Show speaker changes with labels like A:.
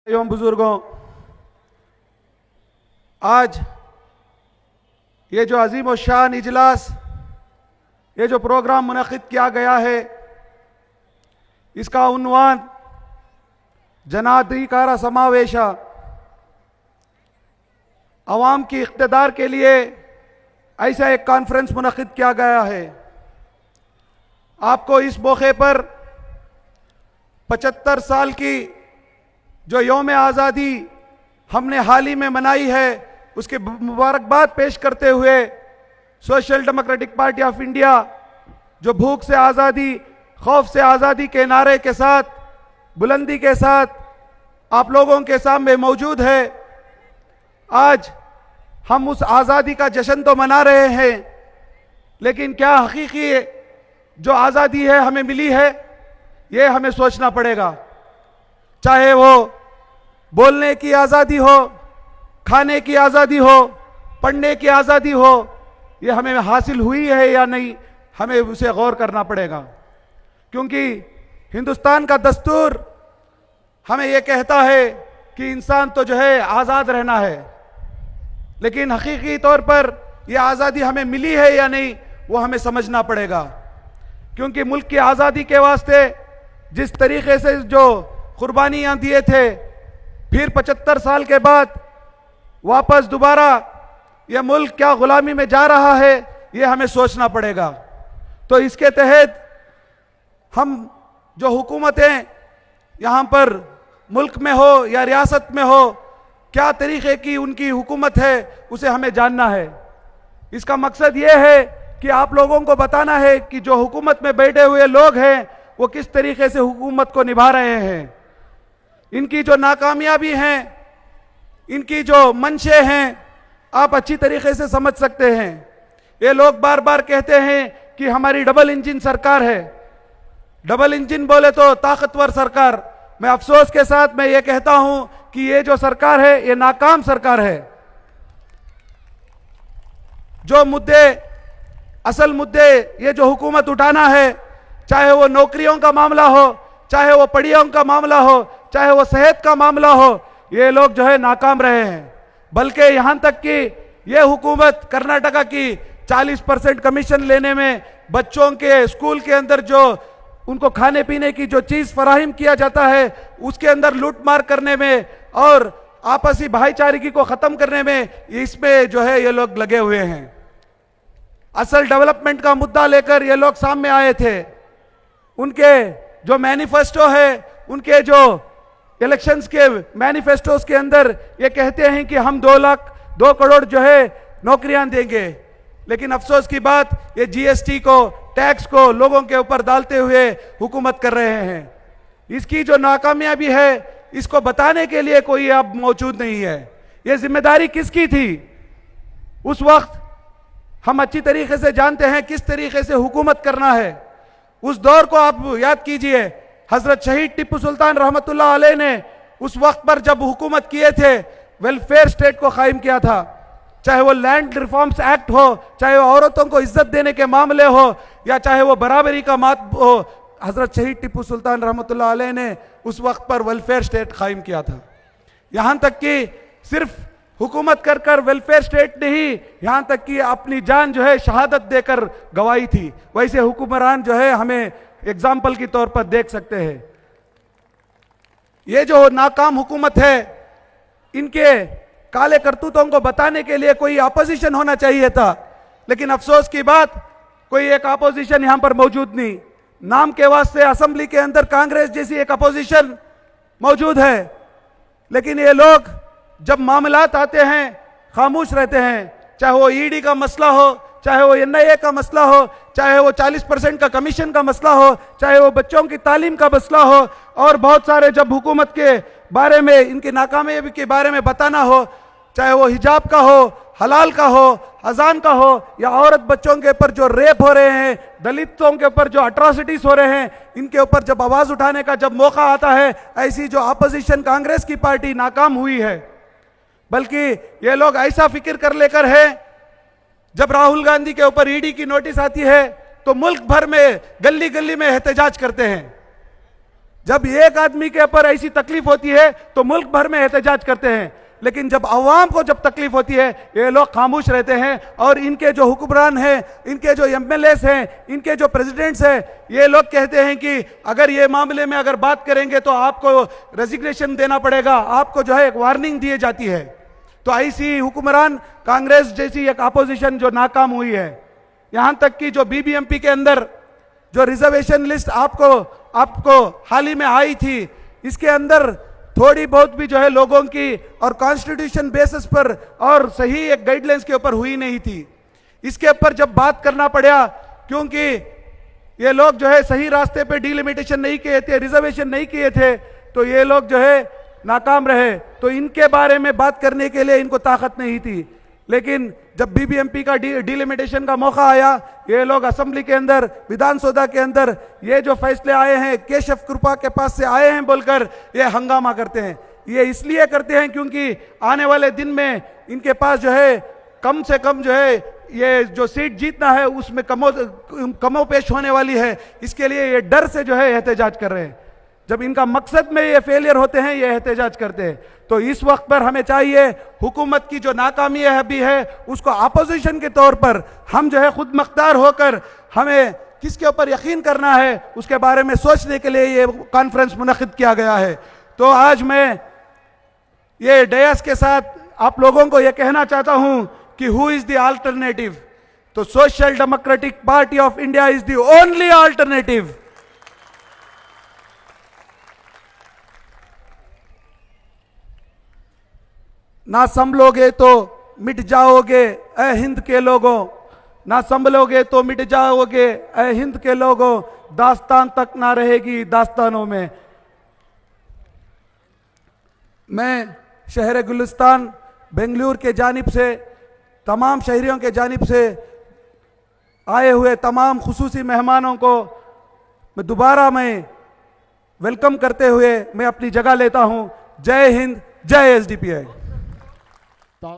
A: एवं बुजुर्गों, आज ये जो अजीम और शान इजलास, ये जो प्रोग्राम मुनक़िद किया गया है, इसका उन्वान जनाधिकार समावेश, अवाम की इक़्तिदार के लिए ऐसा एक कॉन्फ्रेंस मुनक़िद किया गया है। आपको इस मौके पर 75 साल की जो यौम आज़ादी हमने हाल ही में मनाई है, उसके मुबारकबाद पेश करते हुए social democratic party of India, जो भूख से आज़ादी, खौफ से आज़ादी के नारे के साथ, बुलंदी के साथ आप लोगों के सामने मौजूद है। आज हम उस आज़ादी का जश्न तो मना रहे हैं, लेकिन क्या हकीकी जो आज़ादी है हमें मिली है, ये हमें सोचना पड़ेगा। चाहे वो बोलने की आज़ादी हो, खाने की आज़ादी हो, पढ़ने की आज़ादी हो, ये हमें हासिल हुई है या नहीं, हमें उसे गौर करना पड़ेगा। क्योंकि हिंदुस्तान का दस्तूर हमें ये कहता है कि इंसान तो जो है आज़ाद रहना है, लेकिन हकीकी तौर पर यह आज़ादी हमें मिली है या नहीं, वो हमें समझना पड़ेगा। क्योंकि मुल्क की आज़ादी के वास्ते जिस तरीके से जो कुर्बानियाँ दिए थे, फिर 75 साल के बाद वापस दोबारा यह मुल्क क्या गुलामी में जा रहा है, यह हमें सोचना पड़ेगा। तो इसके तहत हम जो हुकूमतें यहाँ पर मुल्क में हो या रियासत में हो, क्या तरीके की उनकी हुकूमत है, उसे हमें जानना है। इसका मकसद ये है कि आप लोगों को बताना है कि जो हुकूमत में बैठे हुए लोग हैं, वो किस तरीके से हुकूमत को निभा रहे हैं। इनकी जो नाकामयाबी हैं, इनकी जो मंशे हैं, आप अच्छी तरीके से समझ सकते हैं। ये लोग बार बार कहते हैं कि हमारी डबल इंजन सरकार है। डबल इंजन बोले तो ताकतवर सरकार। मैं अफसोस के साथ मैं ये कहता हूं कि ये जो सरकार है, ये नाकाम सरकार है। जो मुद्दे, असल मुद्दे ये जो हुकूमत उठाना है, चाहे वो नौकरियों का मामला हो, चाहे वो पढ़ियों का मामला हो, चाहे वो सेहत का मामला हो, ये लोग जो है नाकाम रहे हैं। बल्कि यहां तक कि ये हुकूमत कर्नाटका की 40% कमीशन लेने में, बच्चों के स्कूल के अंदर जो उनको खाने पीने की जो चीज फराहिम किया जाता है, उसके अंदर लूटमार करने में और आपसी भाईचारे को खत्म करने में, इसमें जो है ये लोग लगे हुए हैं। असल डेवलपमेंट का मुद्दा लेकर ये लोग सामने आए थे। उनके जो मैनिफेस्टो है, उनके जो इलेक्शंस के मैनिफेस्टोस के अंदर ये कहते हैं कि हम 2 करोड़ जो है नौकरियां देंगे, लेकिन अफसोस की बात, ये जीएसटी को, टैक्स को लोगों के ऊपर डालते हुए हुकूमत कर रहे हैं। इसकी जो नाकामयाबी है, इसको बताने के लिए कोई अब मौजूद नहीं है। ये जिम्मेदारी किसकी थी? उस वक्त हम अच्छी तरीके से जानते हैं किस तरीके से हुकूमत करना है। उस दौर को आप याद कीजिए, हजरत शहीद टिप्पू सुल्तान रहमतुल्लाह अलैह ने उस वक्त पर जब हुकूमत किए थे, वेलफेयर स्टेट को कायम किया था। चाहे वो लैंड रिफॉर्म्स एक्ट हो, चाहे वो औरतों को इज्जत देने के मामले हो, या चाहे वो बराबरी का मात हो, हजरत शहीद टिप्पू सुल्तान रहमतुल्लाह अलैह ने उस वक्त पर वेलफेयर स्टेट कायम किया था। यहां तक कि सिर्फ हुकूमत कर कर वेलफेयर स्टेट नहीं, यहां तक कि अपनी जान जो है शहादत देकर गवाई थी। वैसे हुक्मरान जो है हमें एग्जाम्पल के तौर पर देख सकते हैं। ये जो नाकाम हुकूमत है, इनके काले करतूतों को बताने के लिए कोई अपोजिशन होना चाहिए था, लेकिन अफसोस की बात, कोई एक अपोजिशन यहां पर मौजूद नहीं। नाम के वास्ते असेंबली के अंदर कांग्रेस जैसी एक अपोजिशन मौजूद है, लेकिन ये लोग जब मामलात आते हैं खामोश रहते हैं। चाहे वो ईडी का मसला हो, चाहे वो एनआईए का मसला हो, चाहे वो 40% का कमीशन का मसला हो, चाहे वो बच्चों की तालीम का मसला हो, और बहुत सारे जब हुकूमत के बारे में, इनकी नाकामयाबी के बारे में बताना हो, चाहे वो हिजाब का हो, हलाल का हो, अजान का हो, या औरत बच्चों के ऊपर जो रेप हो रहे हैं, दलितों के ऊपर जो अट्रॉसिटीज हो रहे हैं, इनके ऊपर जब आवाज उठाने का जब मौका आता है, ऐसी जो अपोजिशन कांग्रेस की पार्टी नाकाम हुई है। बल्कि ये लोग ऐसा फिक्र कर लेकर है, जब राहुल गांधी के ऊपर ईडी की नोटिस आती है तो मुल्क भर में गली गली में एहतजाज करते हैं। जब एक आदमी के ऊपर ऐसी तकलीफ होती है तो मुल्क भर में एहतजाज करते हैं, लेकिन जब अवाम को जब तकलीफ होती है ये लोग खामोश रहते हैं। और इनके जो हुक्मरान हैं, इनके जो एमएलएस हैं, इनके जो प्रेसिडेंट्स हैं, ये लोग कहते हैं कि अगर ये मामले में अगर बात करेंगे तो आपको रेजिग्नेशन देना पड़ेगा, आपको जो है एक वार्निंग दी जाती है। तो ऐसी हुक्मरान कांग्रेस जैसी एक अपोजिशन जो नाकाम हुई है, यहां तक कि जो बीबीएमपी के अंदर जो रिजर्वेशन लिस्ट आपको हाल ही में आई थी, इसके अंदर थोड़ी बहुत भी जो है लोगों की और कॉन्स्टिट्यूशन बेसिस पर और सही एक गाइडलाइंस के ऊपर हुई नहीं थी। इसके ऊपर जब बात करना पड़ा, क्योंकि ये लोग जो है सही रास्ते पे डिलिमिटेशन नहीं किए थे, रिजर्वेशन नहीं किए थे, तो ये लोग जो है नाकाम रहे। तो इनके बारे में बात करने के लिए इनको ताकत नहीं थी। लेकिन जब बीबीएमपी का डिलिमिटेशन का मौका आया, ये लोग असेंबली के अंदर, विधानसभा के अंदर ये जो फैसले आए हैं केशव कृपा के पास से आए हैं बोलकर ये हंगामा करते हैं। ये इसलिए करते हैं क्योंकि आने वाले दिन में इनके पास जो है कम से कम जो है ये जो सीट जीतना है उसमें कमोपेश होने वाली है। इसके लिए ये डर से जो है एहतजाज कर रहे हैं। जब इनका मकसद में ये फेलियर होते हैं, ये एहतजाज करते हैं। तो इस वक्त पर हमें चाहिए हुकूमत की जो नाकामी अभी है उसको अपोजिशन के तौर पर हम जो है खुद मुख्तार होकर हमें किसके ऊपर यकीन करना है उसके बारे में सोचने के लिए ये कॉन्फ्रेंस मुनक्किद किया गया है। तो आज मैं ये डयस के साथ आप लोगों को ये कहना चाहता हूं कि हु इज द अल्टरनेटिव। तो social democratic party of India is the only alternative. ना संभलोगे तो मिट जाओगे ए हिंद के लोगों, ना संभलोगे तो मिट जाओगे ए हिंद के लोगों, दास्तान तक ना रहेगी दास्तानों में। मैं शहर गुलिस्तान बेंगलुरु के जानिब से, तमाम शहरियों के जानिब से आए हुए तमाम खुसूसी मेहमानों को मैं दोबारा वेलकम करते हुए मैं अपनी जगह लेता हूं। जय हिंद, जय एसडीपीआई।